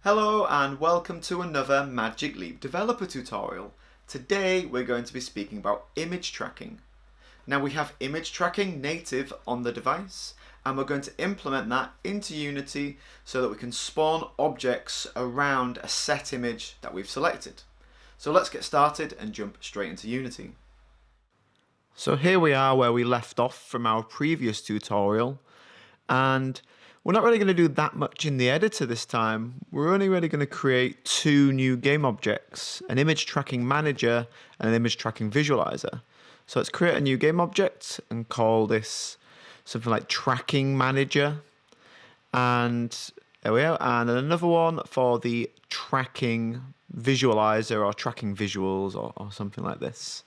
Hello and welcome to another Magic Leap developer tutorial. Today we're going to be speaking about image tracking. Now we have image tracking native on the device and we're going to implement that into Unity so that we can spawn objects around a set image that we've selected. So let's get started and jump straight into Unity. So here we are where we left off from our previous tutorial, and we're not really going to do that much in the editor this time. We're only really going to create two new game objects, an image tracking manager and an image tracking visualizer. So let's create a new game object and call this something like tracking manager. And there we are. And another one for the tracking visualizer or tracking visuals or something like this.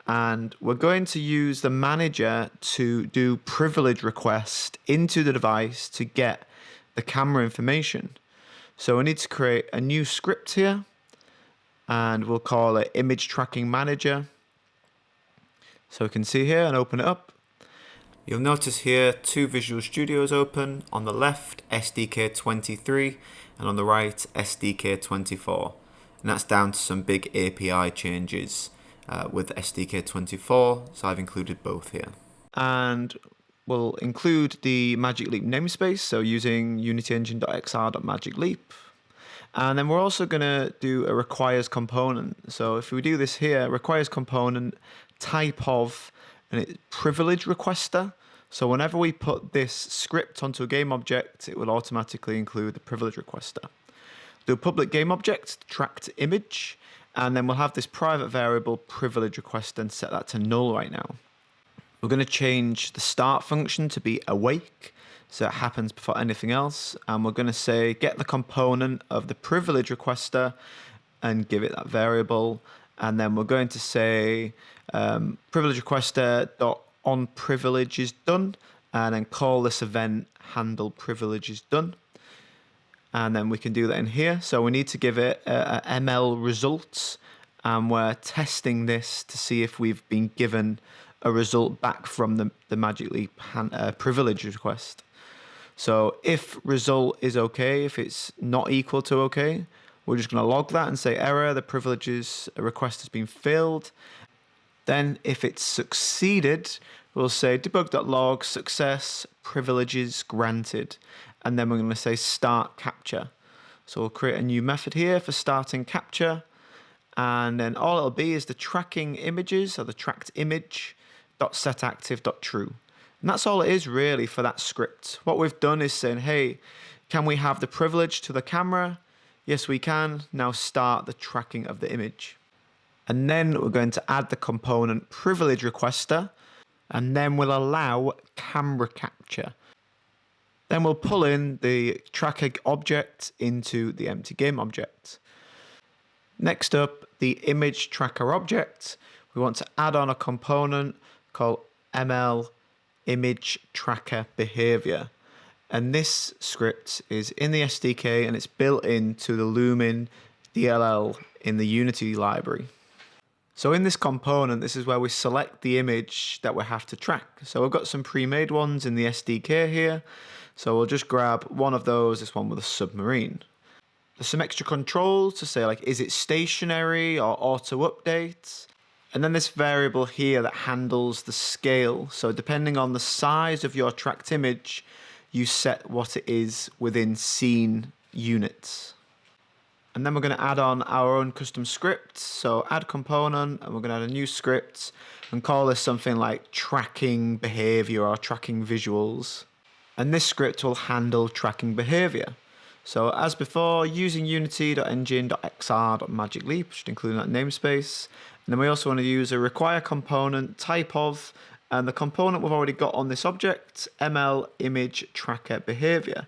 And we're going to use the manager to do privilege request into the device to get the camera information. So we need to create a new script here and we'll call it image tracking manager. So we can see here and open it up. You'll notice here two Visual Studios open, on the left SDK 23 and on the right SDK 24. And that's down to some big API changes with SDK 24, so I've included both here. And we'll include the Magic Leap namespace, so using unityengine.xr.magicleap. And then we're also going to do a requires component. So if we do this here, requires component type of, and it's privilege requester. So whenever we put this script onto a game object, it will automatically include the privilege requester. Do a public game object, tracked image, and then we'll have this private variable privilege request and set that to null right now. We're going to change the start function to be awake, so it happens before anything else. And we're going to say get the component of the privilege requester and give it that variable. And then we're going to say privilege requester dot on privilege is done, and then call this event handle privilege is done. And then we can do that in here. So we need to give it a ML results, and we're testing this to see if we've been given a result back from the Magic Leap privilege request. So if result is okay, if it's not equal to okay, we're just going to log that and say error, the privileges request has been failed. Then if it's succeeded, we'll say debug.log success privileges granted. And then we're going to say start capture. So we'll create a new method here for starting capture. And then all it'll be is the tracking images, or the tracked image, .setActive.true. And that's all it is really for that script. What we've done is saying, hey, can we have the privilege to the camera? Yes, we can. Now start the tracking of the image. And then we're going to add the component privilege requester, and then we'll allow camera capture. Then we'll pull in the tracker object into the empty game object. Next up, the image tracker object. We want to add on a component called ML image tracker behavior. And this script is in the SDK and it's built into the Lumin DLL in the Unity library. So in this component, this is where we select the image that we have to track. So we've got some pre-made ones in the SDK here. So we'll just grab one of those, this one with a submarine. There's some extra controls to say, like, is it stationary or auto update? And then this variable here that handles the scale. So depending on the size of your tracked image, you set what it is within scene units. And then we're going to add on our own custom script. So add component, and we're going to add a new script and call this something like tracking behavior or tracking visuals. And this script will handle tracking behavior. So as before, using unity.engine.xr.magicleap, just including that namespace. And then we also want to use a require component type of, and the component we've already got on this object, ML image tracker behavior.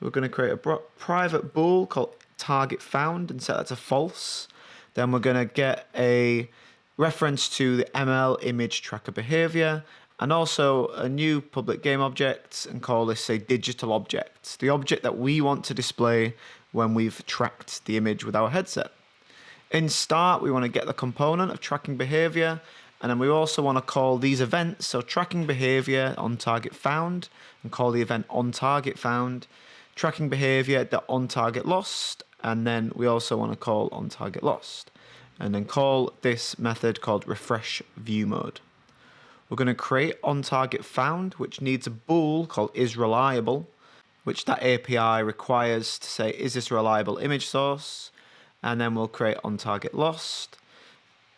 We're going to create a private bool called target found and set that to false. Then we're going to get a reference to the ML image tracker behavior, and also a new public game object and call this a digital object, the object that we want to display when we've tracked the image with our headset. In start, we want to get the component of tracking behavior, and then we also want to call these events, so tracking behavior on target found, and call the event on target found, tracking behavior the onTargetLost, and then we also want to call onTargetLost, and then call this method called refreshViewMode. We're going to create onTargetFound, which needs a bool called isReliable, which that API requires to say, is this a reliable image source? And then we'll create onTargetLost.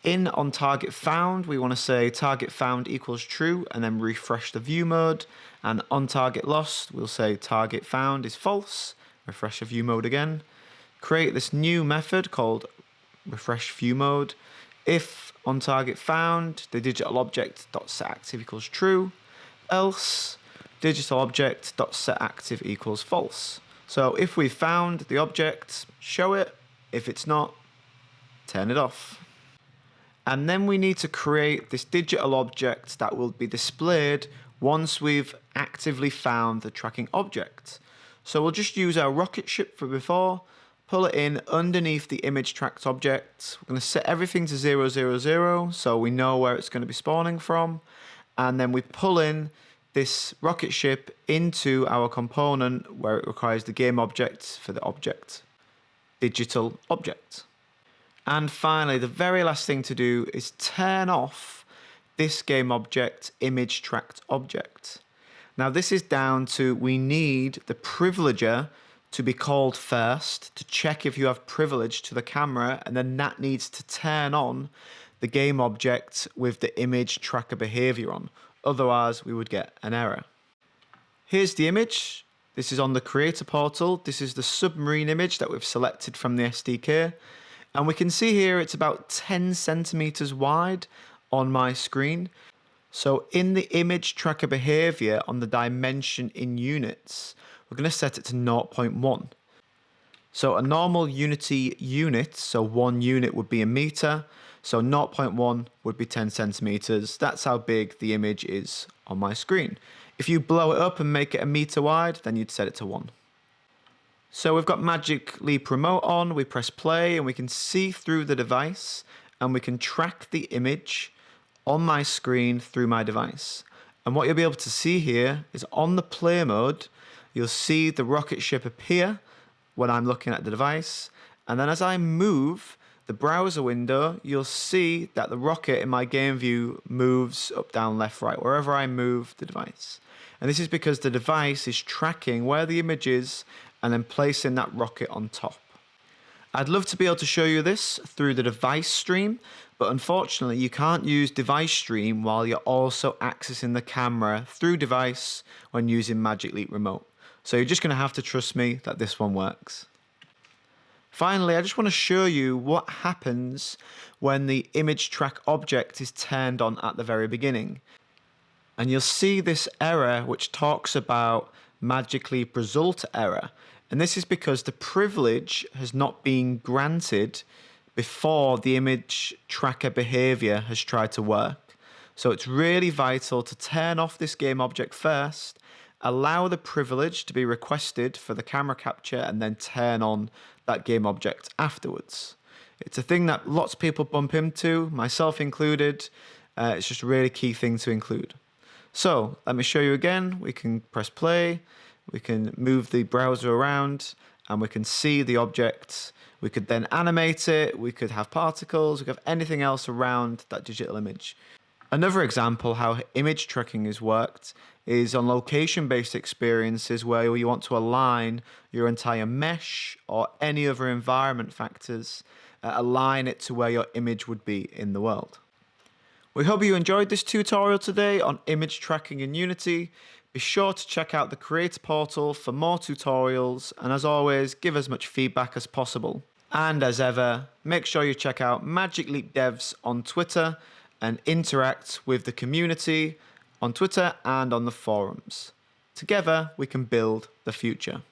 In onTargetFound, we want to say targetFound equals true, and then refresh the view mode. And onTargetLost, we'll say targetFound is false, refresh the view mode again. Create this new method called refreshViewMode. If onTargetFound, the digital object.setActive equals true, else digital object.setActive equals false. So if we found the object, show it. If it's not, turn it off. And then we need to create this digital object that will be displayed once we've actively found the tracking object. So we'll just use our rocket ship for before, pull it in underneath the image tracked object. We're going to set everything to 0, 0, 0 so we know where it's going to be spawning from. And then we pull in this rocket ship into our component where it requires the game object for the object, digital object. And finally, the very last thing to do is turn off this game object image tracked object. Now this is down to we need the privileger to be called first to check if you have privilege to the camera, and then that needs to turn on the game object with the image tracker behavior on. Otherwise, we would get an error. Here's the image. This is on the creator portal. This is the submarine image that we've selected from the SDK. And we can see here it's about 10 centimeters wide on my screen. So in the image tracker behavior on the dimension in units, we're going to set it to 0.1. So a normal Unity unit, so 1 unit would be a meter. So 0.1 would be 10 centimeters. That's how big the image is on my screen. If you blow it up and make it a meter wide, then you'd set it to 1. So we've got Magic Leap Remote on, we press play and we can see through the device and we can track the image on my screen through my device. And what you'll be able to see here is on the play mode, you'll see the rocket ship appear when I'm looking at the device. And then as I move the browser window, you'll see that the rocket in my game view moves up, down, left, right, wherever I move the device. And this is because the device is tracking where the image is and then placing that rocket on top. I'd love to be able to show you this through the device stream, but unfortunately you can't use device stream while you're also accessing the camera through device when using Magic Leap Remote. So you're just going to have to trust me that this one works. Finally, I just want to show you what happens when the image track object is turned on at the very beginning. And you'll see this error which talks about Magic Leap result error. And this is because the privilege has not been granted before the image tracker behavior has tried to work. So it's really vital to turn off this game object first, allow the privilege to be requested for the camera capture, and then turn on that game object afterwards. It's a thing that lots of people bump into, myself included. It's just a really key thing to include. So let me show you again. We can press play. We can move the browser around and we can see the object. We could then animate it. We could have particles. We could have anything else around that digital image. Another example how image tracking is worked is on location-based experiences where you want to align your entire mesh or any other environment factors, align it to where your image would be in the world. We hope you enjoyed this tutorial today on image tracking in Unity. Be sure to check out the Creator Portal for more tutorials, and as always, give as much feedback as possible. And as ever, make sure you check out Magic Leap Devs on Twitter and interact with the community on Twitter and on the forums. Together, we can build the future.